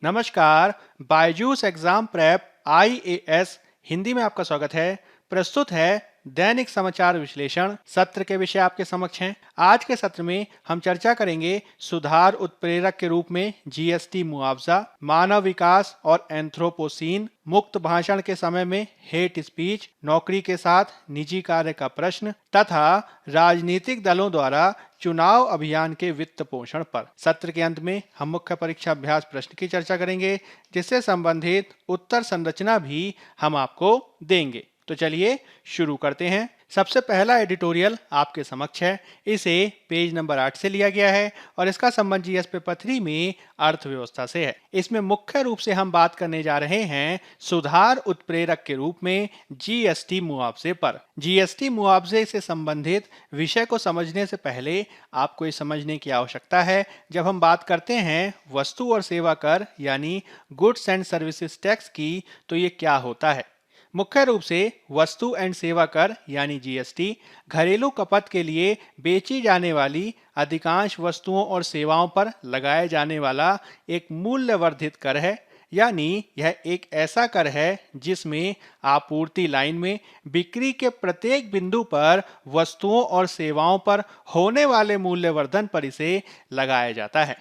नमस्कार। Byju's exam prep IAS Hindi में आपका स्वागत है। प्रस्तुत है दैनिक समाचार विश्लेषण। सत्र के विषय आपके समक्ष हैं। आज के सत्र में हम चर्चा करेंगे सुधार उत्प्रेरक के रूप में जीएसटी मुआवजा, मानव विकास और एंथ्रोपोसीन, मुक्त भाषण के समय में हेट स्पीच, नौकरी के साथ निजी कार्य का प्रश्न तथा राजनीतिक दलों द्वारा चुनाव अभियान के वित्त पोषण पर। सत्र के अंत में हम मुख्य परीक्षा अभ्यास प्रश्न की चर्चा करेंगे, जिससे संबंधित उत्तर संरचना भी हम आपको देंगे। तो चलिए शुरू करते हैं। सबसे पहला एडिटोरियल आपके समक्ष है। इसे पेज नंबर 8 से लिया गया है और इसका संबंध जीएस पेपर 3 में अर्थव्यवस्था से है। इसमें मुख्य रूप से हम बात करने जा रहे हैं सुधार उत्प्रेरक के रूप में जीएसटी मुआवजे पर। जीएसटी मुआवजे से संबंधित विषय को समझने से पहले आपको ये समझने की आवश्यकता है, जब हम बात करते हैं वस्तु और सेवा कर यानी गुड्स एंड सर्विसेज टैक्स की, तो ये क्या होता है। मुख्य रूप से वस्तु एंड सेवा कर यानी जीएसटी घरेलू खपत के लिए बेची जाने वाली अधिकांश वस्तुओं और सेवाओं पर लगाए जाने वाला एक मूल्य वर्धित कर है। यानी यह एक ऐसा कर है जिसमें आपूर्ति लाइन में बिक्री के प्रत्येक बिंदु पर वस्तुओं और सेवाओं पर होने वाले मूल्यवर्धन पर इसे लगाया जाता है।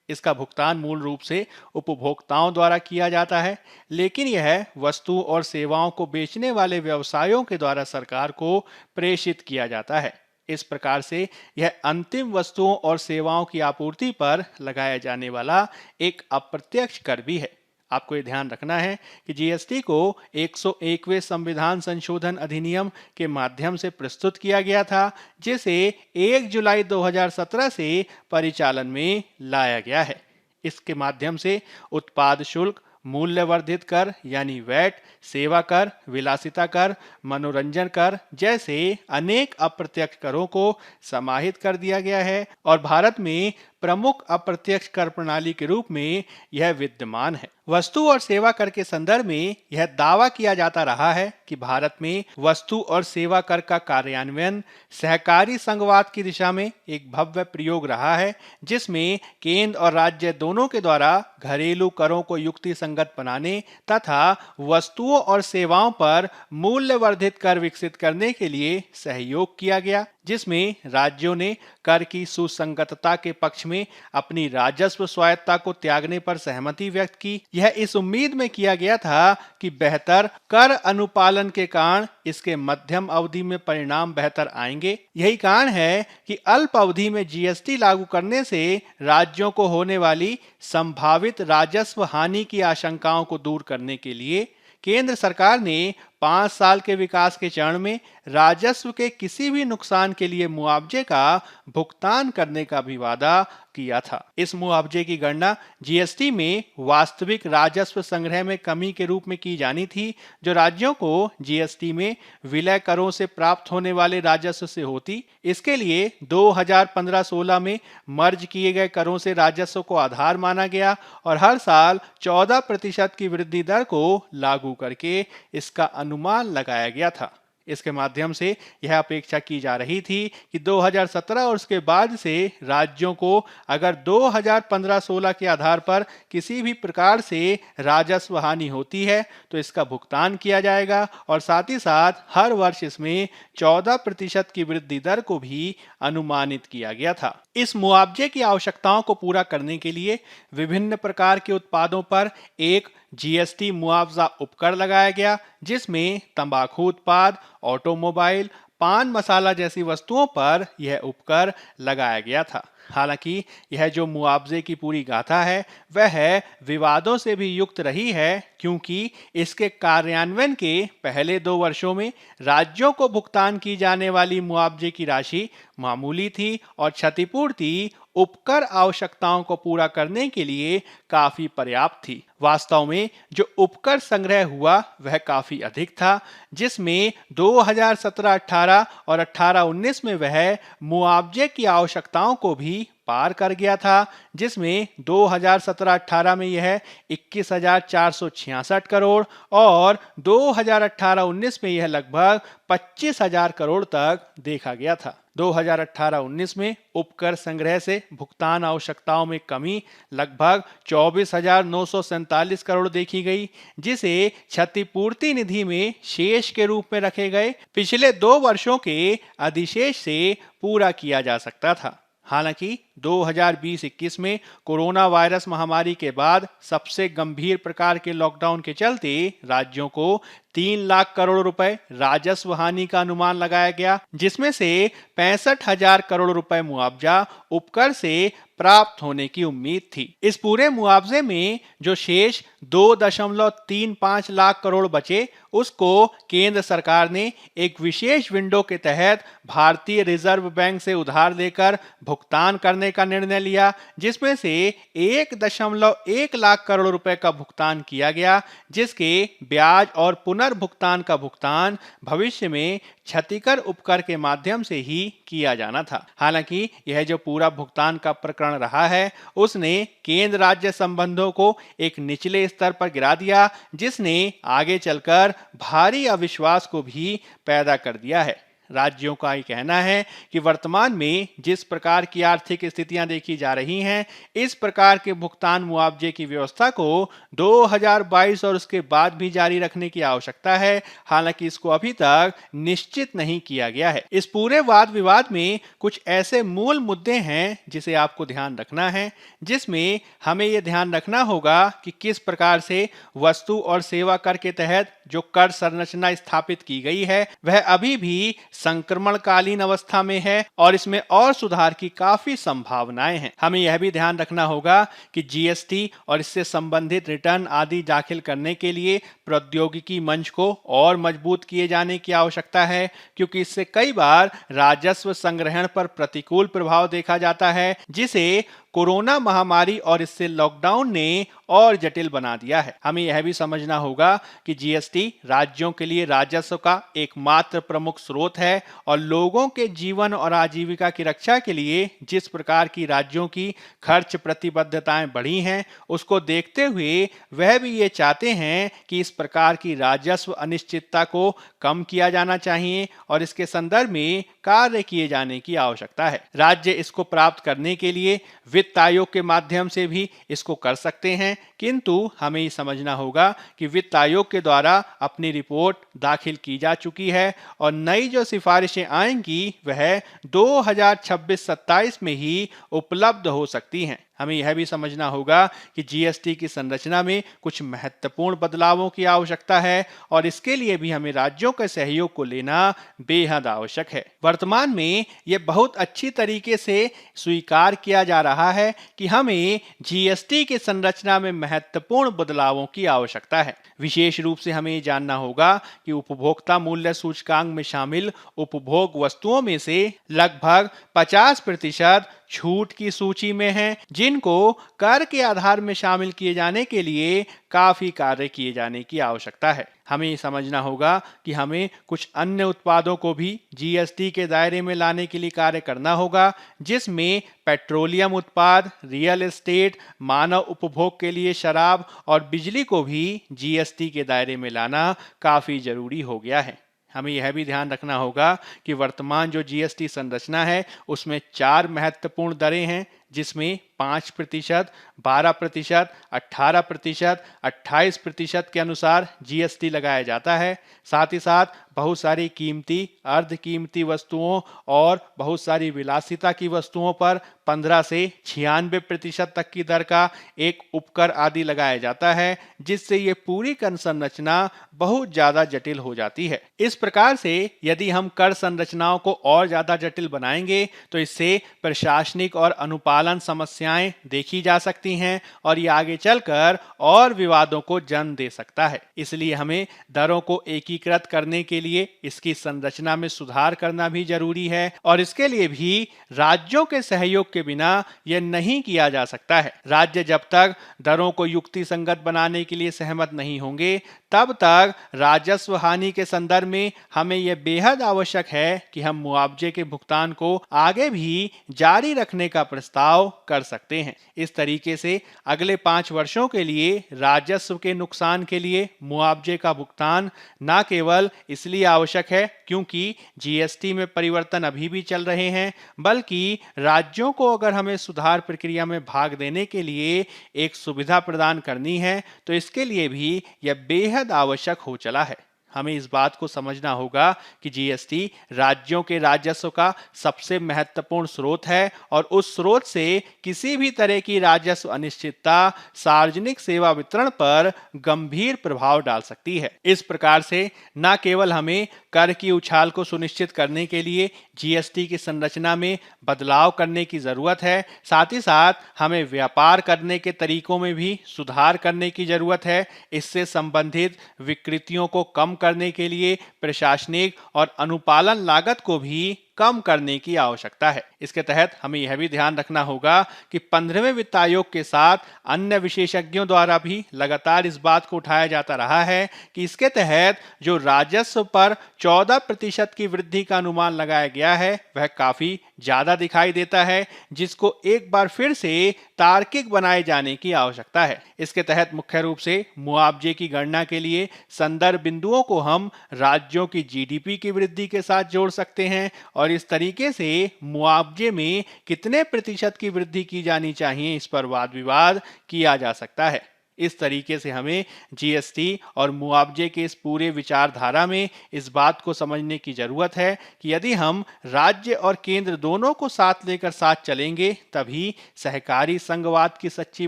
इसका भुगतान मूल रूप से उपभोक्ताओं द्वारा किया जाता है, लेकिन यह वस्तु और सेवाओं को बेचने वाले व्यवसायों के द्वारा सरकार को प्रेषित किया जाता है। इस प्रकार से यह अंतिम वस्तुओं और सेवाओं की आपूर्ति पर लगाया जाने वाला एक अप्रत्यक्ष कर भी है। आपको ये ध्यान रखना है कि जीएसटी को 101वें संविधान संशोधन अधिनियम के माध्यम से प्रस्तुत किया गया था, जिसे 1 जुलाई 2017 से परिचालन में लाया गया है। इसके माध्यम से उत्पाद शुल्क, मूल्यवर्धित कर यानी वैट, सेवा कर, विलासिता कर, मनोरंजन कर जैसे अनेक अप्रत्यक्ष करों को समाहित कर दिया गया है और भारत में प्रमुख अप्रत्यक्ष कर प्रणाली के रूप में यह विद्यमान है। वस्तु और सेवा कर के संदर्भ में यह दावा किया जाता रहा है कि भारत में वस्तु और सेवा कर का कार्यान्वयन सहकारी संघवाद की दिशा में एक भव्य प्रयोग रहा है, जिसमें केंद्र और राज्य दोनों के द्वारा घरेलू करों को युक्ति संगत बनाने तथा वस्तुओं और सेवाओं पर मूल्यवर्धित कर विकसित करने के लिए सहयोग किया गया, जिसमें राज्यों ने कर की सुसंगतता के पक्ष में अपनी राजस्व स्वायत्ता को त्यागने पर सहमति व्यक्त की। यह इस उम्मीद में किया गया था कि बेहतर कर अनुपालन के कारण इसके मध्यम अवधि में परिणाम बेहतर आएंगे। यही कारण है कि अल्प अवधि में जीएसटी लागू करने से राज्यों को होने वाली संभावित राजस्व हानि की आशंकाओं को दूर करने के लिए केंद्र सरकार ने 5 साल के विकास के चरण में राजस्व के किसी भी नुकसान के लिए मुआवजे का भुगतान करने का भी वादा किया था। इस मुआवजे की गणना जीएसटी में वास्तविक राजस्व संग्रह में कमी के रूप में की जानी थी, जो राज्यों को जीएसटी में विलय करों से प्राप्त होने वाले राजस्व से होती। इसके लिए 2015-16 में मर्ज किए गए करों से राजस्व को आधार माना गया और हर साल 14% की वृद्धि दर को लागू करके इसका अनुमान लगाया गया था। इसके माध्यम से यह अपेक्षा की जा रही थी कि 2017 और उसके बाद से राज्यों को अगर 2015-16 के आधार पर किसी भी प्रकार से राजस्व हानि होती है तो इसका भुगतान किया जाएगा और साथ ही साथ हर वर्ष इसमें 14% की वृद्धि दर को भी अनुमानित किया गया था। इस मुआवजे की आवश्यकताओं को पूरा करने के लिए विभिन्न प्रकार के उत्पादों पर एक जीएसटी मुआवजा उपकर लगाया गया, जिसमें तंबाकू उत्पाद, ऑटोमोबाइल, पान मसाला जैसी वस्तुओं पर यह उपकर लगाया गया था। हालांकि यह जो मुआवजे की पूरी गाथा है वह विवादों से भी युक्त रही है, क्योंकि इसके कार्यान्वयन के पहले 2 वर्षों में राज्यों को भुगतान की जाने वाली मुआवजे की राशि मामूली थी और क्षतिपूर्ति उपकर आवश्यकताओं को पूरा करने के लिए काफी पर्याप्त थी। वास्तव में जो उपकर संग्रह हुआ वह काफी अधिक था, जिसमें 2017-18 और 18-19 में वह मुआवजे की आवश्यकताओं को भी पार कर गया था, जिसमें 2017-18 में यह 21,466 करोड़ और 2018-19 में यह लगभग 25,000 करोड़ तक देखा गया था। 2018-19 में उपकर संग्रह से भुगतान आवश्यकताओं में कमी लगभग 24,947 करोड़ देखी गई, जिसे क्षतिपूर्ति निधि में शेष के रूप में रखे गए पिछले 2 वर्षों के अधिशेष से पूरा किया जा सकता था। हालांकि 2020-21 में कोरोना वायरस महामारी के बाद सबसे गंभीर प्रकार के लॉकडाउन के चलते राज्यों को 3 लाख करोड़ रुपए राजस्व हानि का अनुमान लगाया गया, जिसमें से 65,000 करोड़ रुपए मुआवजा उपकर से प्राप्त होने की उम्मीद थी। इस पूरे मुआवजे में जो शेष 2.35 लाख करोड़ बचे, उसको केंद्र सरकार ने एक विशेष विंडो के तहत भारतीय रिजर्व बैंक से उधार लेकर भुगतान करने का निर्णय लिया, जिसमें से 1.1 लाख करोड़ रुपए का भुगतान किया गया, जिसके ब्याज और पुनर्भुगतान का भुगतान भविष्य में क्षतिकर उपकर के माध्यम से ही किया जाना था। हालांकि यह जो पूरा भुगतान का प्रकरण रहा है, उसने केंद्र राज्य संबंधों को एक निचले स्तर पर गिरा दिया, जिसने आगे चलकर भारी अविश्वास को भी पैदा कर दिया है। राज्यों का ही कहना है कि वर्तमान में जिस प्रकार की आर्थिक स्थितियां देखी जा रही हैं, इस प्रकार के भुगतान मुआवजे की व्यवस्था को 2022 और उसके बाद भी जारी रखने की आवश्यकता है। हालांकि इसको अभी तक निश्चित नहीं किया गया है। इस पूरे वाद विवाद में कुछ ऐसे मूल मुद्दे हैं जिसे आपको ध्यान रखना है, जिसमें हमें यह ध्यान रखना होगा कि किस प्रकार से वस्तु और सेवा कर के तहत जो कर संरचना स्थापित की गई है, वह अभी भी संक्रमणकालीन अवस्था में है और इसमें और सुधार की काफी संभावनाएं हैं। हमें यह भी ध्यान रखना होगा कि जीएसटी और इससे संबंधित रिटर्न आदि दाखिल करने के लिए प्रौद्योगिकी मंच को और मजबूत किए जाने की आवश्यकता है, क्योंकि इससे कई बार राजस्व संग्रहण पर प्रतिकूल प्रभाव देखा जाता है, जिसे कोरोना महामारी और इससे लॉकडाउन ने और जटिल बना दिया है। हमें यह भी समझना होगा कि जीएसटी राज्यों के लिए राजस्व का एकमात्र प्रमुख स्रोत है और लोगों के जीवन और आजीविका की रक्षा के लिए जिस प्रकार की राज्यों की खर्च प्रतिबद्धताएं बढ़ी हैं, उसको देखते हुए वह भी ये चाहते हैं कि इस प्रकार की राजस्व अनिश्चितता को कम किया जाना चाहिए और इसके संदर्भ में कार्य किए जाने की आवश्यकता है। राज्य इसको प्राप्त करने के लिए वित्त आयोग के माध्यम से भी इसको कर सकते हैं, किंतु हमें ये समझना होगा कि वित्त आयोग के द्वारा अपनी रिपोर्ट दाखिल की जा चुकी है और नई जो सिफारिशें आएंगी वह 2026-27 में ही उपलब्ध हो सकती हैं। हमें यह भी समझना होगा कि जीएसटी की संरचना में कुछ महत्वपूर्ण बदलावों की आवश्यकता है और इसके लिए भी हमें राज्यों के सहयोग को लेना बेहद आवश्यक है। वर्तमान में यह बहुत अच्छी तरीके से स्वीकार किया जा रहा है कि हमें जीएसटी की संरचना में महत्वपूर्ण बदलावों की आवश्यकता है। विशेष रूप से हमें जानना होगा कि उपभोक्ता मूल्य सूचकांक में शामिल उपभोग वस्तुओं में से लगभग 50% छूट की सूची में हैं, जिनको कर के आधार में शामिल किए जाने के लिए काफी कार्य किए जाने की आवश्यकता है। हमें समझना होगा कि हमें कुछ अन्य उत्पादों को भी जीएसटी के दायरे में लाने के लिए कार्य करना होगा, जिसमें पेट्रोलियम उत्पाद, रियल एस्टेट, मानव उपभोग के लिए शराब और बिजली को भी जीएसटी के दायरे में लाना काफी जरूरी हो गया है। हमें यह भी ध्यान रखना होगा कि वर्तमान जो जीएसटी संरचना है उसमें 4 महत्वपूर्ण दरें हैं, जिसमें 5%, 12%, 18%, 28% के अनुसार जीएसटी लगाया जाता है। साथ ही साथ बहुत सारी कीमती, अर्ध कीमती वस्तुओं और बहुत सारी विलासिता की वस्तुओं पर 15 से 96% तक की दर का एक उपकर आदि लगाया जाता है, जिससे ये पूरी कर संरचना बहुत ज्यादा जटिल हो जाती है। इस प्रकार से यदि हम कर संरचनाओं को और ज्यादा जटिल बनाएंगे तो इससे प्रशासनिक और अनुपालन समस्याएं देखी जा सकती हैं और ये आगे चलकर और विवादों को जन्म दे सकता है। इसलिए हमें दरों को एकीकृत करने के लिए इसकी संरचना में सुधार करना भी जरूरी है और इसके लिए भी राज्यों के सहयोग के बिना यह नहीं किया जा सकता है। राज्य जब तक दरों को युक्ति संगत बनाने के लिए सहमत नहीं होंगे, तब तक राजस्व हानि के संदर्भ में हमें यह बेहद आवश्यक है कि हम मुआवजे के भुगतान को आगे भी जारी रखने का प्रस्ताव बदलाव कर सकते हैं। इस तरीके से अगले 5 वर्षों के लिए राजस्व के नुकसान के लिए मुआवजे का भुगतान न केवल इसलिए आवश्यक है क्योंकि जीएसटी में परिवर्तन अभी भी चल रहे हैं, बल्कि राज्यों को अगर हमें सुधार प्रक्रिया में भाग देने के लिए एक सुविधा प्रदान करनी है तो इसके लिए भी यह बेहद आवश्यक हो चला है। हमें इस बात को समझना होगा कि जीएसटी राज्यों के राजस्व का सबसे महत्वपूर्ण स्रोत है और उस स्रोत से किसी भी तरह की राजस्व अनिश्चितता सार्वजनिक सेवा वितरण पर गंभीर प्रभाव डाल सकती है। इस प्रकार से न केवल हमें कर की उछाल को सुनिश्चित करने के लिए जीएसटी की संरचना में बदलाव करने की जरूरत है, साथ ही साथ हमें व्यापार करने के तरीकों में भी सुधार करने की जरूरत है। इससे संबंधित विकृतियों को कम करने के लिए प्रशासनिक और अनुपालन लागत को भी कम करने की आवश्यकता है। इसके तहत हमें यह भी ध्यान रखना होगा कि 15वें वित्त आयोग के साथ अन्य विशेषज्ञों द्वारा भी लगातार इस बात को उठाया जाता रहा है कि इसके तहत जो राजस्व पर 14% की वृद्धि का अनुमान लगाया गया है वह काफी ज्यादा दिखाई देता है, जिसको एक बार फिर से तार्किक बनाए जाने की आवश्यकता है। इसके तहत मुख्य रूप से मुआवजे की गणना के लिए संदर्भ बिंदुओं को हम राज्यों की जीडीपी की वृद्धि के साथ जोड़ सकते हैं और इस तरीके से मुआवजे में कितने प्रतिशत की वृद्धि की जानी चाहिए इस पर वाद विवाद किया जा सकता है। इस तरीके से हमें जीएसटी और मुआवजे के इस पूरे विचारधारा में इस बात को समझने की जरूरत है कि यदि हम राज्य और केंद्र दोनों को साथ लेकर साथ चलेंगे तभी सहकारी संघवाद की सच्ची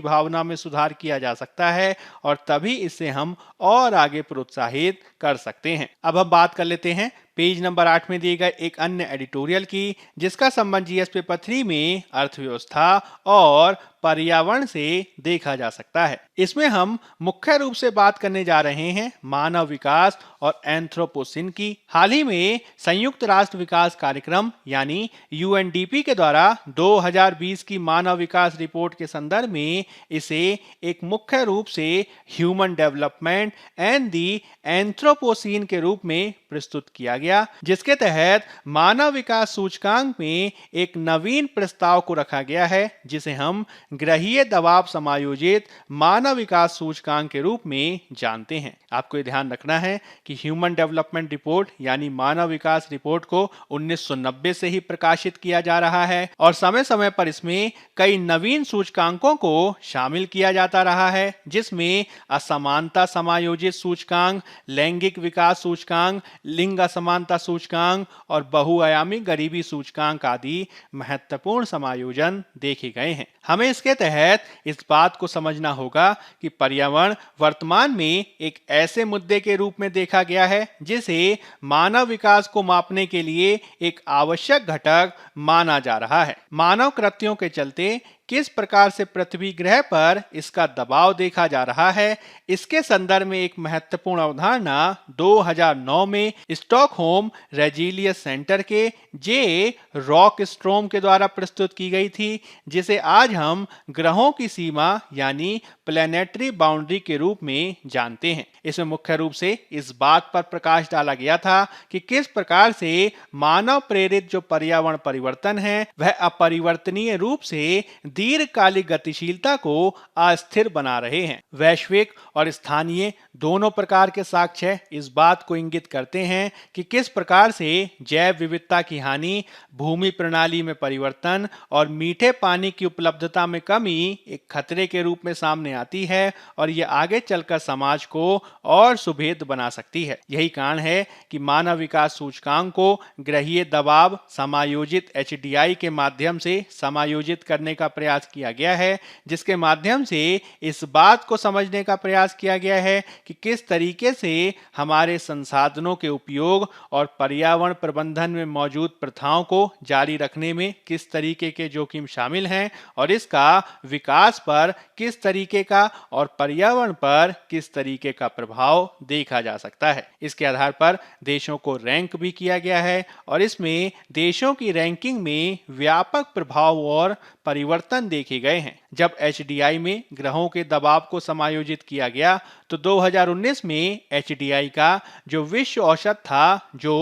भावना में सुधार किया जा सकता है और तभी इसे हम और आगे प्रोत्साहित कर सकते हैं। अब हम बात कर लेते हैं पेज नंबर 8 में दिए गए एक अन्य एडिटोरियल की, जिसका संबंध जीएस पेपर 3 में अर्थव्यवस्था और पर्यावरण से देखा जा सकता है। इसमें हम मुख्य रूप से बात करने जा रहे हैं मानव विकास और एंथ्रोपोसिन की। हाल ही में संयुक्त राष्ट्र विकास कार्यक्रम यानी यूएनडीपी के द्वारा 2020 की मानव विकास रिपोर्ट के संदर्भ में इसे एक मुख्य रूप से human development and the Anthropocene के रूप में प्रस्तुत किया गया, जिसके तहत मानव विकास सूचकांक में एक नवीन प्रस्ताव को रखा गया है जिसे हम ग्रहीय दबाव समायोजित मानव विकास सूचकांक के रूप में जानते हैं। आपको ध्यान रखना है कि ह्यूमन डेवलपमेंट रिपोर्ट यानी मानव विकास रिपोर्ट को 1990 से ही प्रकाशित किया जा रहा है और समय समय पर इसमें कई नवीन सूचकांकों को शामिल किया जाता रहा है, जिसमें असमानता समायोजित सूचकांक, लैंगिक विकास सूचकांक, लिंग असमानता सूचकांक और बहुआयामी गरीबी सूचकांक आदि महत्वपूर्ण समायोजन देखे गए हैं। हमें इसके तहत इस बात को समझना होगा कि पर्यावरण वर्तमान में एक ऐसे मुद्दे के रूप में देखा गया है जिसे मानव विकास को मापने के लिए एक आवश्यक घटक माना जा रहा है। मानव कृत्यों के चलते किस प्रकार से पृथ्वी ग्रह पर इसका दबाव देखा जा रहा है, इसके संदर्भ में एक महत्वपूर्ण अवधारणा 2009 में स्टॉकहोम रेजिलियंस सेंटर के जे रॉक स्ट्रोम के द्वारा प्रस्तुत की गई थी, जिसे आज हम ग्रहों की सीमा यानी प्लैनेटरी बाउंड्री के रूप में जानते हैं। इसमें मुख्य रूप से इस बात पर प्रकाश डाला गया था कि किस प्रकार से मानव प्रेरित जो पर्यावरण परिवर्तन है वह अपरिवर्तनीय रूप से दीर्घकालिक गतिशीलता को अस्थिर बना रहे हैं। वैश्विक और स्थानीय दोनों प्रकार के साक्ष्य इस बात को इंगित करते हैं कि किस प्रकार से जैव विविधता की हानि, भूमि प्रणाली में परिवर्तन और मीठे पानी की उपलब्धता में कमी एक खतरे के रूप में सामने आती है और यह आगे चलकर समाज को और सुभेद बना सकती है। यही कारण है कि मानव विकास सूचकांक को ग्रहीय दबाव समायोजित एचडीआई के माध्यम से समायोजित करने का प्रयास किया गया है, जिसके माध्यम से इस बात को समझने का प्रयास किया गया है कि किस तरीके से हमारे संसाधनों के उपयोग और पर्यावरण प्रबंधन में मौजूद प्रथाओं को जारी रखने में किस तरीके के जोखिम शामिल हैं और इसका विकास पर किस तरीके का और पर्यावरण पर किस तरीके का प्रभाव देखा जा सकता है। इसके आधार पर देशों को रैंक भी किया गया है और इसमें देशों की रैंकिंग में व्यापक प्रभाव और परिवर्तन देखे गए हैं। जब एचडीआई में ग्रहों के दबाव को समायोजित किया गया तो 2019 में एचडीआई का जो विश्व औसत था जो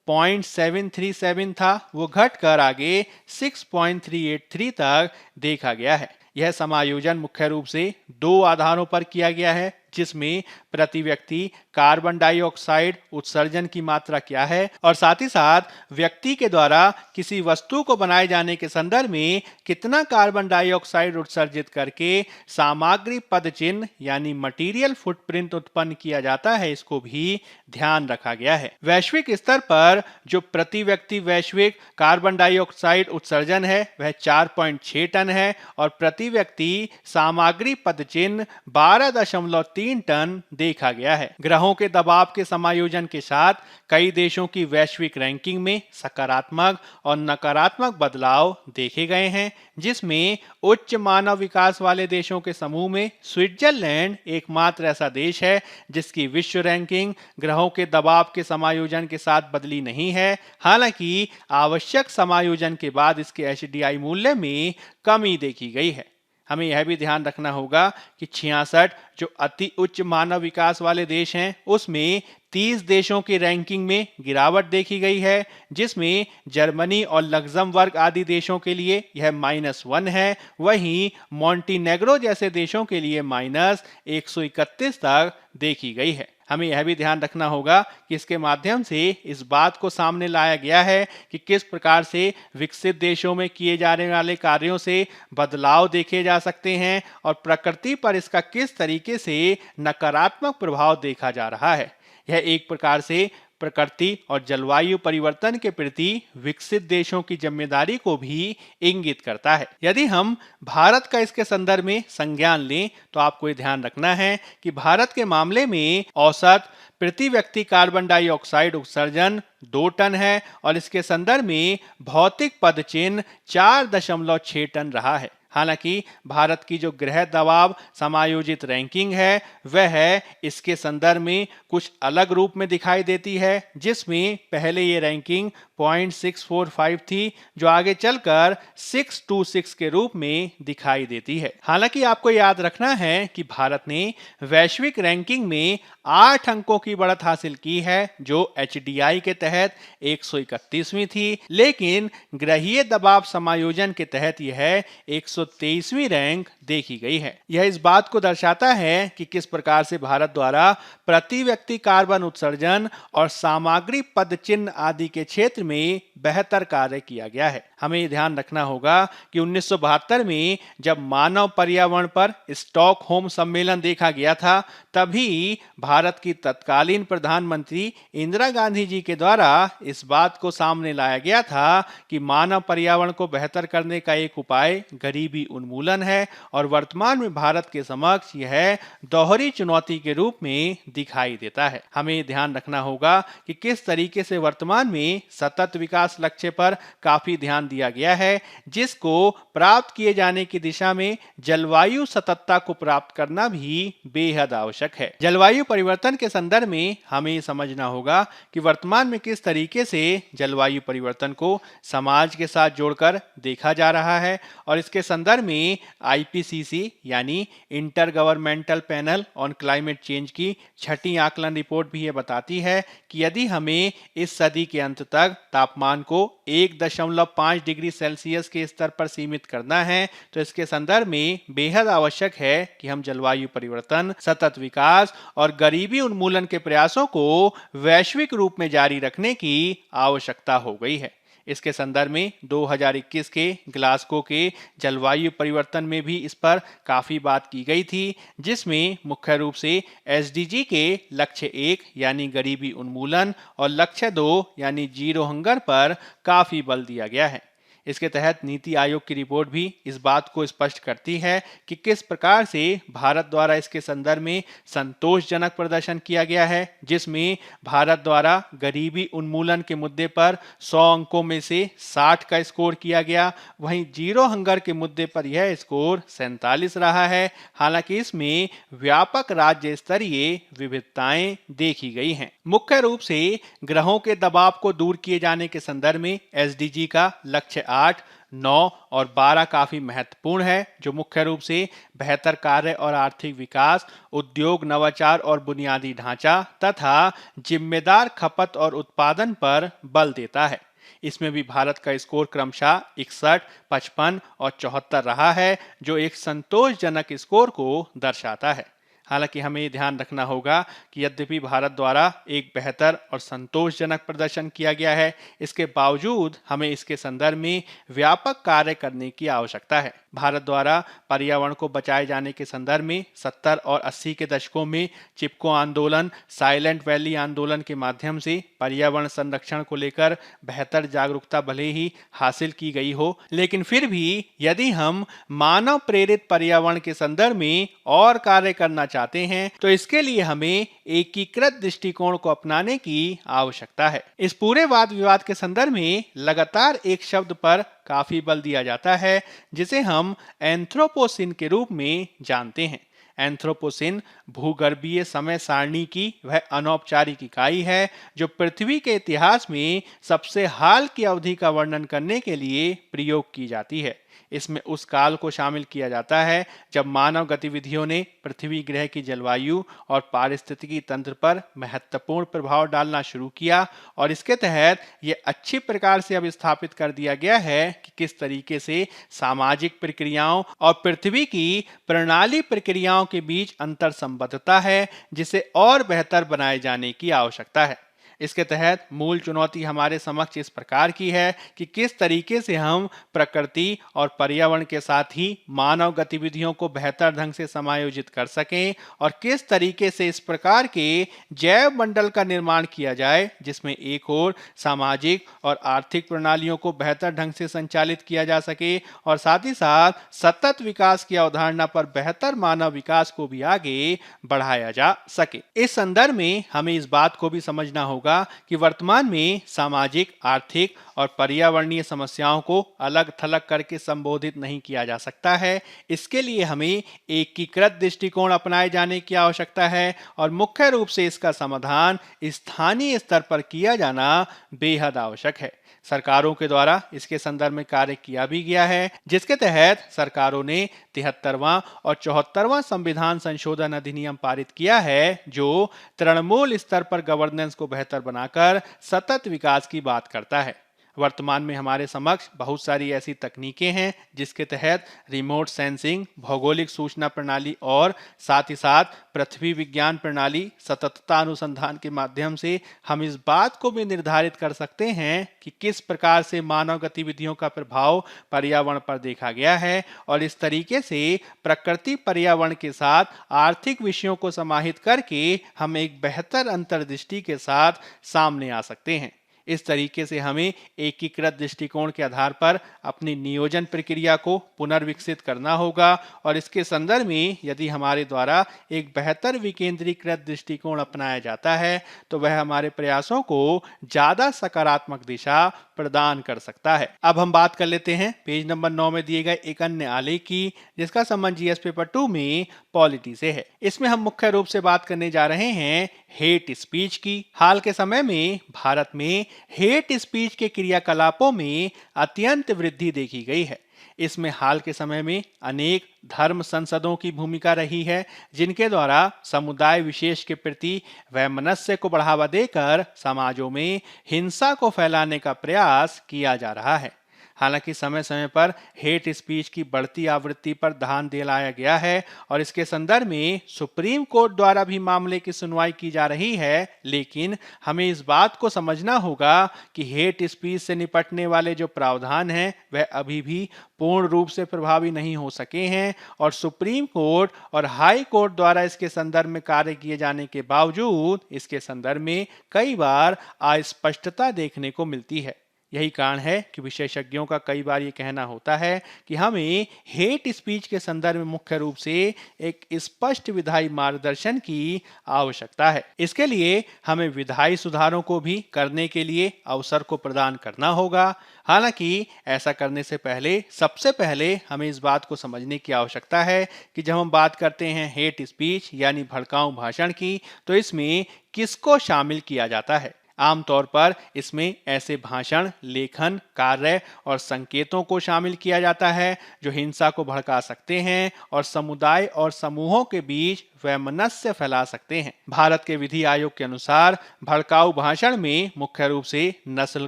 0.737 था वो घटकर आगे 6.383 तक देखा गया है। यह समायोजन मुख्य रूप से दो आधारों पर किया गया है, जिसमें प्रति व्यक्ति कार्बन डाइऑक्साइड उत्सर्जन की मात्रा क्या है और साथ ही साथ व्यक्ति के द्वारा किसी वस्तु को बनाए जाने के संदर्भ में कितना कार्बन डाइऑक्साइड उत्सर्जित करके सामग्री पदचिन्ह यानी मटेरियल फुटप्रिंट उत्पन्न किया जाता है, इसको भी ध्यान रखा गया है। वैश्विक स्तर पर जो प्रति व्यक्ति वैश्विक कार्बन डाइऑक्साइड उत्सर्जन है वह 4.6 टन है और प्रति व्यक्ति सामग्री पदचिन्ह 12.3 टन देखा गया है। ग्रहों के दबाव के समायोजन के साथ कई देशों की वैश्विक रैंकिंग में सकारात्मक और नकारात्मक बदलाव देखे गए हैं, जिसमें उच्च मानव विकास वाले देशों के समूह में स्विट्जरलैंड एकमात्र ऐसा देश है जिसकी विश्व रैंकिंग ग्रहों के दबाव के समायोजन के साथ बदली नहीं है। हालांकि आवश्यक समायोजन के बाद इसके एचडीआई मूल्य में कमी देखी गई है। हमें यह भी ध्यान रखना होगा कि 66 जो अति उच्च मानव विकास वाले देश हैं उसमें 30 देशों की रैंकिंग में गिरावट देखी गई है, जिसमें जर्मनी और लग्जमबर्ग आदि देशों के लिए यह -1 है। वहीं मॉन्टीनेग्रो जैसे देशों के लिए -131 तक देखी गई है। हमें यह भी ध्यान रखना होगा कि इसके माध्यम से इस बात को सामने लाया गया है कि किस प्रकार से विकसित देशों में किए जाने वाले कार्यों से बदलाव देखे जा सकते हैं और प्रकृति पर इसका किस तरीके से नकारात्मक प्रभाव देखा जा रहा है। यह एक प्रकार से प्रकृति और जलवायु परिवर्तन के प्रति विकसित देशों की जिम्मेदारी को भी इंगित करता है। यदि हम भारत का इसके संदर्भ में संज्ञान लें तो आपको ये ध्यान रखना है कि भारत के मामले में औसत प्रति व्यक्ति कार्बन डाइऑक्साइड उत्सर्जन 2 टन है और इसके संदर्भ में भौतिक पदचिन्ह 4.6 टन रहा है। हालांकि भारत की जो गृह दबाव समायोजित रैंकिंग है वह इसके संदर्भ में कुछ अलग रूप में दिखाई देती है, जिसमें पहले ये रैंकिंग 0.645 थी जो आगे चलकर 626 के रूप में दिखाई देती है। हालांकि आपको याद रखना है कि भारत ने वैश्विक रैंकिंग में 8 अंकों की बढ़त हासिल की है जो एचडीआई के तहत 131वीं थी, लेकिन ग्रहीय दबाव समायोजन के तहत यह 123वीं रैंक देखी गई है। यह इस बात को दर्शाता है कि किस प्रकार से भारत द्वारा प्रति व्यक्ति कार्बन उत्सर्जन और सामग्री पदचिन्ह आदि के क्षेत्र में बेहतर कार्य किया गया है। हमें ध्यान रखना होगा कि 1972 में जब मानव पर्यावरण पर स्टॉकहोम सम्मेलन देखा गया था, तभी भारत की तत्कालीन प्रधानमंत्री इंदिरा गांधी जी के द्वारा इस बात को सामने लाया गया था कि मानव पर्यावरण को बेहतर करने का एक उपाय गरीबी उन्मूलन है और वर्तमान में भारत के समक्ष यह दोहरी चुनौती के रूप में दिखाई देता है। हमें ध्यान रखना होगा कि किस तरीके से वर्तमान में सतत विकास लक्ष्य पर काफी ध्यान दिया गया है, जिसको प्राप्त किए जाने की दिशा में जलवायु सततता को प्राप्त करना भी बेहद आवश्यक है। जलवायु परिवर्तन के संदर्भ में हमें समझना होगा कि वर्तमान में किस तरीके से जलवायु परिवर्तन को समाज के साथ जोड़कर देखा जा रहा है और इसके संदर्भ में आईपीसीसी यानी inter governmental panel on climate change की 6ठी आकलन रिपोर्ट भी ये बताती है कि यदि हमें इस सदी के अंत तक तापमान को 1.5 डिग्री सेल्सियस के स्तर पर सीमित करना है तो इसके संदर्भ में बेहद आवश्यक है कि हम जलवायु परिवर्तन, सतत विकास और गरीबी उन्मूलन के प्रयासों को वैश्विक रूप में जारी रखने की आवश्यकता हो गई है। इसके संदर्भ में 2021 के ग्लासगो के जलवायु परिवर्तन में भी इस पर काफी बात की गई थी, जिसमें मुख्य रूप से एसडीजी के लक्ष्य 1 यानी गरीबी उन्मूलन और लक्ष्य 2 यानी जीरो हंगर पर काफी बल दिया गया है। इसके तहत नीति आयोग की रिपोर्ट भी इस बात को स्पष्ट करती है कि किस प्रकार से भारत द्वारा इसके संदर्भ में संतोषजनक प्रदर्शन किया गया है, जिसमें भारत द्वारा गरीबी उन्मूलन के मुद्दे पर 100 अंकों में से 60 का स्कोर किया गया। वहीं जीरो हंगर के मुद्दे पर यह स्कोर 47 रहा है। हालांकि इसमें व्यापक राज्य स्तरीय विविधताएं देखी गई हैं। मुख्य रूप से ग्रहों के दबाव को दूर किए जाने के संदर्भ में एसडीजी का लक्ष्य 8 9 और 12 काफी महत्वपूर्ण है, जो मुख्य रूप से बेहतर कार्य और आर्थिक विकास, उद्योग नवाचार और बुनियादी ढांचा तथा जिम्मेदार खपत और उत्पादन पर बल देता है। इसमें भी भारत का स्कोर क्रमशः 61, 55 और 74 रहा है, जो एक संतोषजनक स्कोर को दर्शाता है। हालांकि हमें ये ध्यान रखना होगा कि यद्यपि भारत द्वारा एक बेहतर और संतोषजनक प्रदर्शन किया गया है, इसके बावजूद हमें इसके संदर्भ में व्यापक कार्य करने की आवश्यकता है। भारत द्वारा पर्यावरण को बचाए जाने के संदर्भ में 70 और 80 के दशकों में चिपको आंदोलन, साइलेंट वैली आंदोलन के माध्यम से पर्यावरण संरक्षण को लेकर बेहतर जागरूकता भले ही हासिल की गई हो, लेकिन फिर भी यदि हम मानव प्रेरित पर्यावरण के संदर्भ में और कार्य करना चाहते हैं तो इसके लिए हमें एकीकृत दृष्टिकोण को अपनाने की आवश्यकता है। इस पूरे वाद विवाद के संदर्भ में लगातार एक शब्द पर काफी बल दिया जाता है, जिसे हम एंथ्रोपोसिन के रूप में जानते हैं। एंथ्रोपोसिन भूगर्भीय समय सारणी की वह अनौपचारिक इकाई है जो पृथ्वी के इतिहास में सबसे हाल की अवधि का वर्णन करने के लिए प्रयोग की जाती है। इसमें उस काल को शामिल किया जाता है जब मानव गतिविधियों ने पृथ्वी ग्रह की जलवायु और पारिस्थितिकी तंत्र पर महत्वपूर्ण प्रभाव डालना शुरू किया, और इसके तहत ये अच्छी प्रकार से अब स्थापित कर दिया गया है कि किस तरीके से सामाजिक प्रक्रियाओं और पृथ्वी की प्रणाली प्रक्रियाओं के बीच अंतर संबद्धता है, जिसे और बेहतर बनाए जाने की आवश्यकता है। इसके तहत मूल चुनौती हमारे समक्ष इस प्रकार की है कि किस तरीके से हम प्रकृति और पर्यावरण के साथ ही मानव गतिविधियों को बेहतर ढंग से समायोजित कर सकें, और किस तरीके से इस प्रकार के जैव मंडल का निर्माण किया जाए जिसमें एक ओर सामाजिक और आर्थिक प्रणालियों को बेहतर ढंग से संचालित किया जा सके और साथ ही साथ सतत विकास की अवधारणा पर बेहतर मानव विकास को भी आगे बढ़ाया जा सके। इस संदर्भ में हमें इस बात को भी समझना होगा कि वर्तमान में सामाजिक, आर्थिक और पर्यावरणीय समस्याओं को अलग थलग करके संबोधित नहीं किया जा सकता है। इसके लिए हमें एकीकृत दृष्टिकोण अपनाए जाने की आवश्यकता है और मुख्य रूप से इसका समाधान स्थानीय स्तर पर किया जाना बेहद आवश्यक है। सरकारों के द्वारा इसके संदर्भ में कार्य किया भी गया है, जिसके तहत सरकारों ने 73वां और 74वां संविधान संशोधन अधिनियम पारित किया है, जो तृणमूल स्तर पर गवर्नेंस को बेहतर बनाकर सतत विकास की बात करता है। वर्तमान में हमारे समक्ष बहुत सारी ऐसी तकनीकें हैं जिसके तहत रिमोट सेंसिंग, भौगोलिक सूचना प्रणाली और साथ ही साथ पृथ्वी विज्ञान प्रणाली सततता अनुसंधान के माध्यम से हम इस बात को भी निर्धारित कर सकते हैं कि किस प्रकार से मानव गतिविधियों का प्रभाव पर्यावरण पर देखा गया है, और इस तरीके से प्रकृति पर्यावरण के साथ आर्थिक विषयों को समाहित करके हम एक बेहतर अंतर्दृष्टि के साथ सामने आ सकते हैं। इस तरीके से हमें एकीकृत दृष्टिकोण के आधार पर अपनी नियोजन प्रक्रिया को पुनर्विकसित करना होगा, और इसके संदर्भ में यदि हमारे द्वारा एक बेहतर विकेंद्रीकृत दृष्टिकोण अपनाया जाता है तो वह हमारे प्रयासों को ज्यादा सकारात्मक दिशा प्रदान कर सकता है। अब हम बात कर लेते हैं पेज नंबर 9 में दिए गए एक अन्य आलेख की, जिसका संबंध जीएस पेपर 2 में पॉलिटी से है। इसमें हम मुख्य रूप से बात करने जा रहे हैं हेट स्पीच की। हाल के समय में भारत में हेट स्पीच के क्रियाकलापों में अत्यंत वृद्धि देखी गई है। इसमें हाल के समय में अनेक धर्म संसदों की भूमिका रही है, जिनके द्वारा समुदाय विशेष के प्रति वैमनस्य को बढ़ावा देकर समाजों में हिंसा को फैलाने का प्रयास किया जा रहा है। हालांकि समय समय पर हेट स्पीच की बढ़ती आवृत्ति पर ध्यान दिलाया गया है और इसके संदर्भ में सुप्रीम कोर्ट द्वारा भी मामले की सुनवाई की जा रही है, लेकिन हमें इस बात को समझना होगा कि हेट स्पीच से निपटने वाले जो प्रावधान हैं वह अभी भी पूर्ण रूप से प्रभावी नहीं हो सके हैं, और सुप्रीम कोर्ट और हाई कोर्ट द्वारा इसके संदर्भ में कार्य किए जाने के बावजूद इसके संदर्भ में कई बार अस्पष्टता देखने को मिलती है। यही कारण है कि विशेषज्ञों का कई बार ये कहना होता है कि हमें हेट स्पीच के संदर्भ में मुख्य रूप से एक स्पष्ट विधायी मार्गदर्शन की आवश्यकता है। इसके लिए हमें विधायी सुधारों को भी करने के लिए अवसर को प्रदान करना होगा। हालांकि ऐसा करने से पहले सबसे पहले हमें इस बात को समझने की आवश्यकता है कि जब हम बात करते हैं हेट स्पीच यानी भड़काऊ भाषण की, तो इसमें किसको शामिल किया जाता है। आमतौर पर इसमें ऐसे भाषण, लेखन, कार्य और संकेतों को शामिल किया जाता है जो हिंसा को भड़का सकते हैं और समुदाय और समूहों के बीच वैमनस्य फैला सकते हैं। भारत के विधि आयोग के अनुसार भड़काऊ भाषण में मुख्य रूप से नस्ल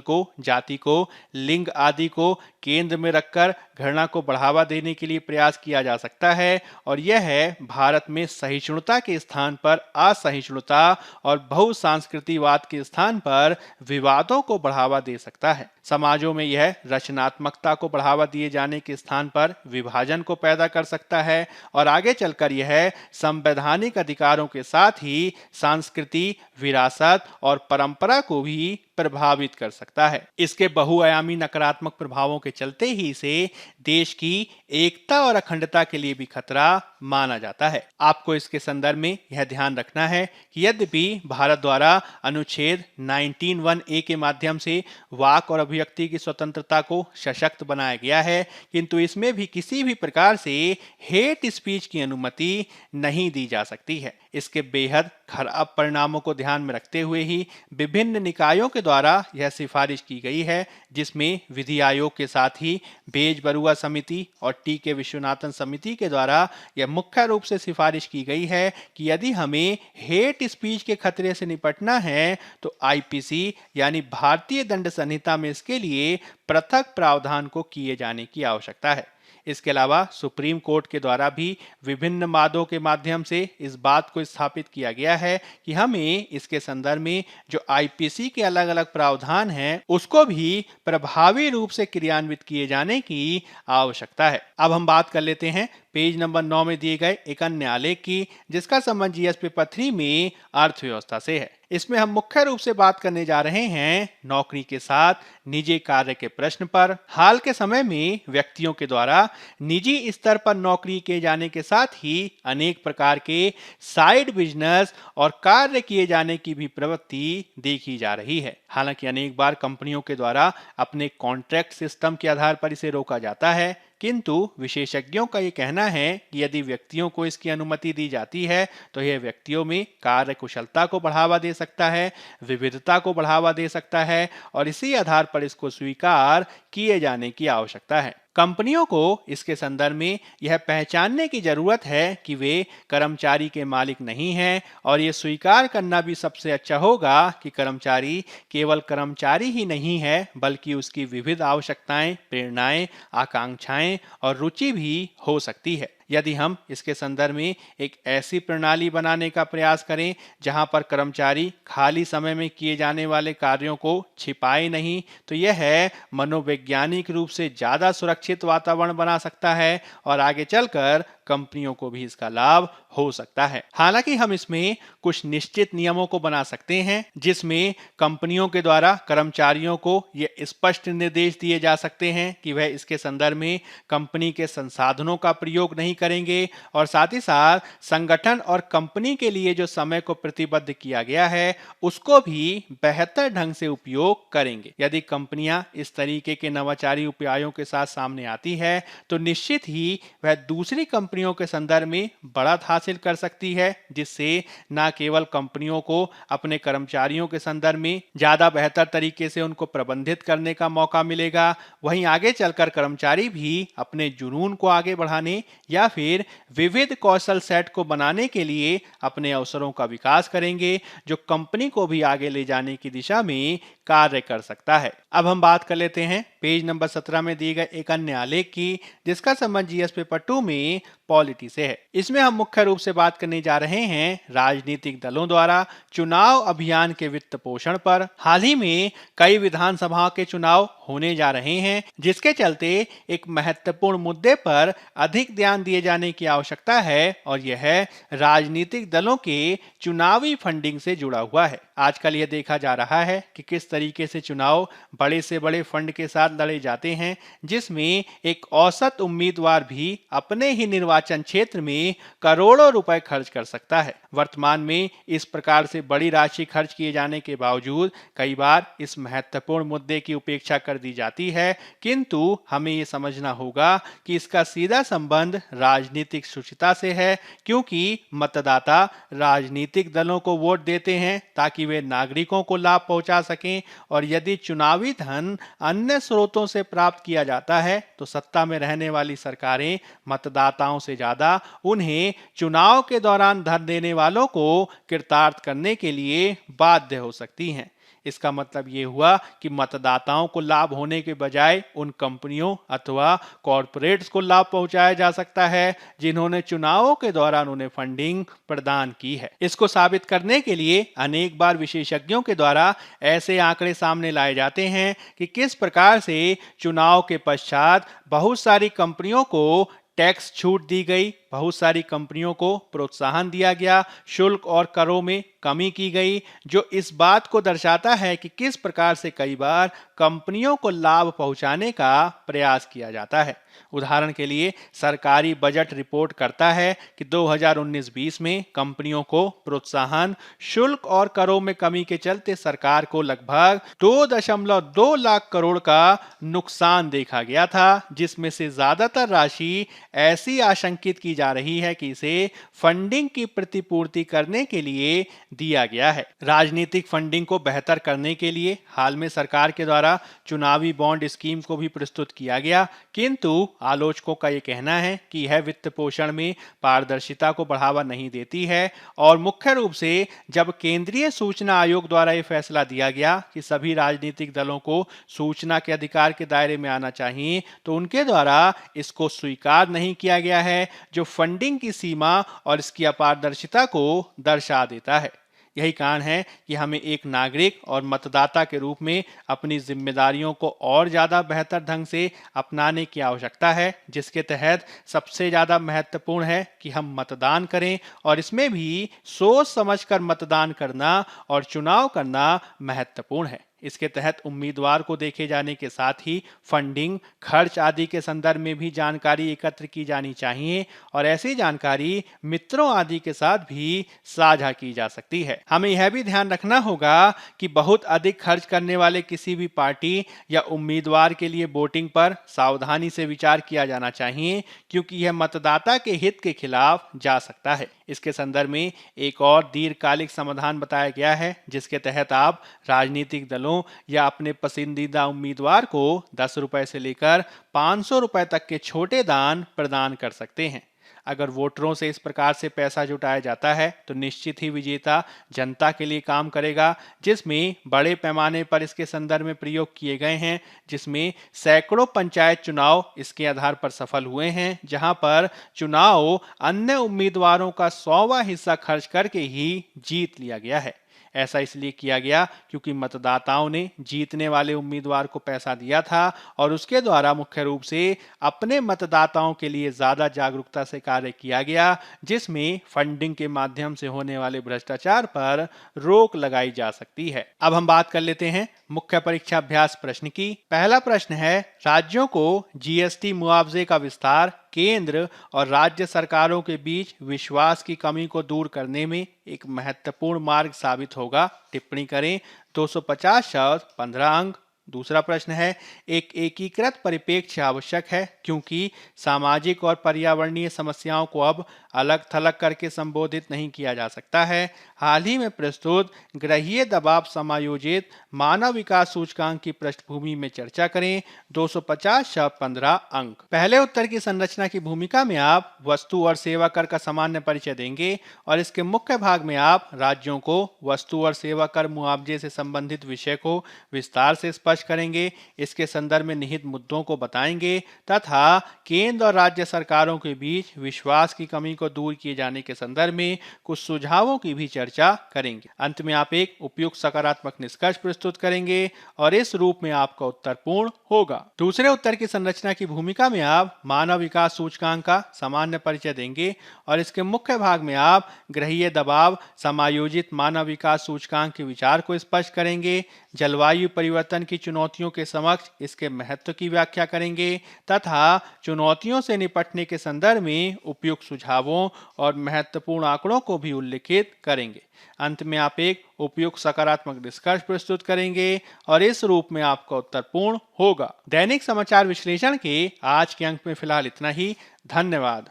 को, जाति को, लिंग आदि को केंद्र में रखकर घृणा को बढ़ावा देने के लिए प्रयास किया जा सकता है और यह भारत में सहिष्णुता के स्थान पर असहिष्णुता और बहुसांस्कृतिकवाद के स्थान पर विवादों को बढ़ावा दे सकता है। समाजों में यह रचनात्मकता को बढ़ावा दिए जाने के स्थान पर विभाजन को पैदा कर सकता है और आगे चलकर यह संवैधानिक अधिकारों के साथ ही संस्कृति, विरासत और परंपरा को भी प्रभावित कर सकता है। इसके बहुआयामी नकारात्मक प्रभावों के चलते ही इसे देश की एकता और अखंडता के लिए भी खतरा माना जाता है। आपको इसके संदर्भ में यह ध्यान रखना है कि यद्यपि भारत द्वारा अनुच्छेद 19(1)(a) के माध्यम से वाक और अभिव्यक्ति की स्वतंत्रता को सशक्त बनाया गया है, किंतु इसमें भी किसी भी प्रकार से हेट स्पीच की अनुमति नहीं दी जा सकती है। इसके बेहद खराब परिणामों को ध्यान में रखते हुए ही विभिन्न निकायों के द्वारा यह सिफारिश की गई है, जिसमें विधि आयोग के साथ ही बेज बरुआ समिति और टी.के. विश्वनाथन समिति के द्वारा यह मुख्य रूप से सिफारिश की गई है कि यदि हमें हेट स्पीच के खतरे से निपटना है तो आईपीसी यानी भारतीय दंड संहिता में इसके लिए पृथक प्रावधान को किए जाने की आवश्यकता है। इसके अलावा सुप्रीम कोर्ट के द्वारा भी विभिन्न वादों के माध्यम से इस बात को स्थापित किया गया है कि हमें इसके संदर्भ में जो आईपीसी के अलग अलग प्रावधान हैं उसको भी प्रभावी रूप से क्रियान्वित किए जाने की आवश्यकता है। अब हम बात कर लेते हैं पेज नंबर 9 में दिए गए एक अन्य आलेख की, जिसका संबंध जीएस पेपर 3 में अर्थव्यवस्था से है। इसमें हम मुख्य रूप से बात करने जा रहे हैं नौकरी के साथ निजी कार्य के प्रश्न पर। हाल के समय में व्यक्तियों के द्वारा निजी स्तर पर नौकरी किए जाने के साथ ही अनेक प्रकार के साइड बिजनेस और कार्य किए जाने की भी प्रवृत्ति देखी जा रही है। हालांकि अनेक बार कंपनियों के द्वारा अपने कॉन्ट्रैक्ट सिस्टम के आधार पर इसे रोका जाता है, किंतु विशेषज्ञों का ये कहना है कि यदि व्यक्तियों को इसकी अनुमति दी जाती है तो यह व्यक्तियों में कार्य कुशलता को बढ़ावा दे सकता है, विविधता को बढ़ावा दे सकता है और इसी आधार पर इसको स्वीकार किए जाने की आवश्यकता है। कंपनियों को इसके संदर्भ में यह पहचानने की जरूरत है कि वे कर्मचारी के मालिक नहीं हैं और ये स्वीकार करना भी सबसे अच्छा होगा कि कर्मचारी केवल कर्मचारी ही नहीं है बल्कि उसकी विविध आवश्यकताएं, प्रेरणाएं, आकांक्षाएं और रुचि भी हो सकती है। यदि हम इसके संदर्भ में एक ऐसी प्रणाली बनाने का प्रयास करें जहां पर कर्मचारी खाली समय में किए जाने वाले कार्यों को छिपाए नहीं, तो यह मनोवैज्ञानिक रूप से ज्यादा सुरक्षित वातावरण बना सकता है और आगे चलकर कंपनियों को भी इसका लाभ हो सकता है। हालांकि हम इसमें कुछ निश्चित नियमों को बना सकते हैं जिसमें कंपनियों के द्वारा कर्मचारियों को ये स्पष्ट निर्देश दिए जा सकते हैं कि वह इसके संदर्भ में कंपनी के संसाधनों का प्रयोग नहीं करेंगे और साथ ही साथ संगठन और कंपनी के लिए जो समय को प्रतिबद्ध किया गया है उसको भी बेहतर ढंग से उपयोग करेंगे। यदि कंपनियां इस तरीके के नवाचारी उपायों के साथ सामने आती है तो निश्चित ही वह दूसरी कंपनियों के संदर्भ में बढ़त हासिल कर सकती है, जिससे न केवल कंपनियों को अपने कर्मचारियों के संदर्भ में ज्यादा बेहतर तरीके से उनको प्रबंधित करने का मौका मिलेगा, वहीं आगे चलकर कर्मचारी भी अपने जुनून को आगे बढ़ाने या फिर विविध कौशल सेट को बनाने के लिए अपने अवसरों का विकास करेंगे जो कंपनी को भी आगे ले जाने की दिशा में कार्य कर सकता है। अब हम बात कर लेते हैं पेज नंबर 17 में दिए गए एक अन्य आलेख की, जिसका संबंध जीएस पेपर 2 में पॉलिटी से है। इसमें हम मुख्य रूप से बात करने जा रहे हैं राजनीतिक दलों द्वारा चुनाव अभियान के वित्त पोषण पर। हाल ही में कई विधानसभाओं के चुनाव होने जा रहे हैं, जिसके चलते एक महत्वपूर्ण मुद्दे पर अधिक ध्यान दिए जाने की आवश्यकता है और यह है राजनीतिक दलों के चुनावी फंडिंग से जुड़ा हुआ है। आजकल यह देखा जा रहा है कि किस तरीके से चुनाव बड़े से बड़े फंड के साथ लड़े जाते हैं, जिसमें एक औसत उम्मीदवार भी अपने ही निर्वाचन क्षेत्र में करोड़ों रुपए खर्च कर सकता है। वर्तमान में इस प्रकार से बड़ी राशि खर्च किए जाने के बावजूद कई बार इस महत्वपूर्ण मुद्दे की उपेक्षा कर दी जाती है, किंतु हमें ये समझना होगा कि इसका सीधा संबंध राजनीतिक शुचिता से है, क्योंकि मतदाता राजनीतिक दलों को वोट देते हैं ताकि वे नागरिकों को लाभ पहुंचा सकें, और यदि चुनावी धन अन्य स्रोतों से प्राप्त किया जाता है तो सत्ता में रहने वाली सरकारें मतदाताओं से ज्यादा उन्हें चुनाव के दौरान धन देने वालों को कृतार्थ करने के लिए बाध्य हो सकती हैं। इसका मतलब ये हुआ कि मतदाताओं को लाभ होने के बजाय उन कंपनियों अथवा कॉरपोरेट्स को लाभ पहुंचाया जा सकता है जिन्होंने चुनावों के दौरान उन्हें फंडिंग प्रदान की है। इसको साबित करने के लिए अनेक बार विशेषज्ञों के द्वारा ऐसे आंकड़े सामने लाए जाते हैं कि किस प्रकार से चुनाव के पश्चात बहुत सारी कंपनियों को टैक्स छूट दी गई, बहुत सारी कंपनियों को प्रोत्साहन दिया गया, शुल्क और करों में कमी की गई, जो इस बात को दर्शाता है कि किस प्रकार से कई बार कंपनियों को लाभ पहुंचाने का प्रयास किया जाता है। उदाहरण के लिए सरकारी बजट रिपोर्ट करता है कि 2019-20 में कंपनियों को प्रोत्साहन, शुल्क और करों में कमी के चलते सरकार को लगभग 2.2 लाख करोड़ का नुकसान देखा गया था, जिसमें से ज्यादातर राशि ऐसी आशंकित की जा रही है कि इसे फंडिंग की प्रतिपूर्ति करने के लिए दिया गया है। राजनीतिक फंडिंग को बेहतर करने के लिए हाल में सरकार के द्वारा चुनावी बॉन्ड स्कीम को भी प्रस्तुत किया गया, किंतु आलोचकों का यह कहना है कि यह वित्त पोषण में पारदर्शिता को बढ़ावा नहीं देती है, और मुख्य रूप से जब केंद्रीय सूचना आयोग द्वारा यह फैसला दिया गया कि सभी राजनीतिक दलों को सूचना के अधिकार के दायरे में आना चाहिए, तो उनके द्वारा इसको स्वीकार नहीं किया गया है, जो फंडिंग की सीमा और इसकी अपारदर्शिता को दर्शा देता है। यही कारण है कि हमें एक नागरिक और मतदाता के रूप में अपनी जिम्मेदारियों को और ज्यादा बेहतर ढंग से अपनाने की आवश्यकता है, जिसके तहत सबसे ज्यादा महत्वपूर्ण है कि हम मतदान करें, और इसमें भी सोच समझकर मतदान करना और चुनाव करना महत्वपूर्ण है। इसके तहत उम्मीदवार को देखे जाने के साथ ही फंडिंग, खर्च आदि के संदर्भ में भी जानकारी एकत्र की जानी चाहिए, और ऐसी जानकारी मित्रों आदि के साथ भी साझा की जा सकती है। हमें यह भी ध्यान रखना होगा कि बहुत अधिक खर्च करने वाले किसी भी पार्टी या उम्मीदवार के लिए वोटिंग पर सावधानी से विचार किया जाना चाहिए, क्योंकि यह मतदाता के हित के खिलाफ जा सकता है। इसके संदर्भ में एक और दीर्घकालिक समाधान बताया गया है, जिसके तहत आप राजनीतिक दलों या अपने पसंदीदा उम्मीदवार को 10 रुपए से लेकर 500 रुपए तक के छोटे दान प्रदान कर सकते हैं। अगर वोटरों से इस प्रकार से पैसा जुटाया जाता है तो निश्चित ही विजेता जनता के लिए काम करेगा, जिसमें बड़े पैमाने पर इसके संदर्भ में प्रयोग किए गए हैं, जिसमें सैकड़ों पंचायत चुनाव इसके आधार पर सफल हुए हैं, जहां पर चुनाव अन्य उम्मीदवारों का 100वां हिस्सा खर्च करके ही जीत लिया गया है। ऐसा इसलिए किया गया क्योंकि मतदाताओं ने जीतने वाले उम्मीदवार को पैसा दिया था, और उसके द्वारा मुख्य रूप से अपने मतदाताओं के लिए ज्यादा जागरूकता से कार्य किया गया, जिसमें फंडिंग के माध्यम से होने वाले भ्रष्टाचार पर रोक लगाई जा सकती है। अब हम बात कर लेते हैं मुख्य परीक्षा अभ्यास प्रश्न की। पहला प्रश्न है, राज्यों को जीएसटी मुआवजे का विस्तार केंद्र और राज्य सरकारों के बीच विश्वास की कमी को दूर करने में एक महत्वपूर्ण मार्ग साबित होगा। टिप्पणी करें। 250 शब्द 15 अंक। दूसरा प्रश्न है, एक एकीकृत परिप्रेक्ष्य आवश्यक है क्योंकि सामाजिक और पर्यावरणीय समस्याओं को अब अलग थलग करके संबोधित नहीं किया जा सकता है। हाल ही में प्रस्तुत ग्रहीय दबाव समायोजित मानव विकास सूचकांक की पृष्ठभूमि में चर्चा करें। 250 शब्द 15 अंक। पहले उत्तर की संरचना की भूमिका में आप वस्तु और सेवा कर का सामान्य परिचय देंगे, और इसके मुख्य भाग में आप राज्यों को वस्तु और सेवा कर मुआवजे से संबंधित विषय को विस्तार से स्पष्ट करेंगे, इसके संदर्भ में निहित मुद्दों को बताएंगे तथा केंद्र और राज्य सरकारों के बीच विश्वास की कमी को दूर किए जाने के संदर्भ में कुछ सुझावों की भी चर्चा करेंगे। अंत में आप एक उपयुक्त सकारात्मक निष्कर्ष प्रस्तुत करेंगे और इस रूप में आपका उत्तर पूर्ण होगा। दूसरे उत्तर की संरचना की भूमिका में आप मानव विकास सूचकांक का सामान्य परिचय देंगे और इसके मुख्य भाग में आप ग्रहीय दबाव समायोजित मानव विकास सूचकांक के विचार को स्पष्ट करेंगे, जलवायु परिवर्तन की चुनौतियों के समक्ष इसके महत्व की व्याख्या करेंगे तथा चुनौतियों से निपटने के संदर्भ में उपयुक्त सुझावों और महत्वपूर्ण आंकड़ों को भी उल्लेखित करेंगे। अंत में आप एक उपयुक्त सकारात्मक निष्कर्ष प्रस्तुत करेंगे और इस रूप में आपका उत्तर पूर्ण होगा। दैनिक समाचार विश्लेषण के आज के अंक में फिलहाल इतना ही। धन्यवाद।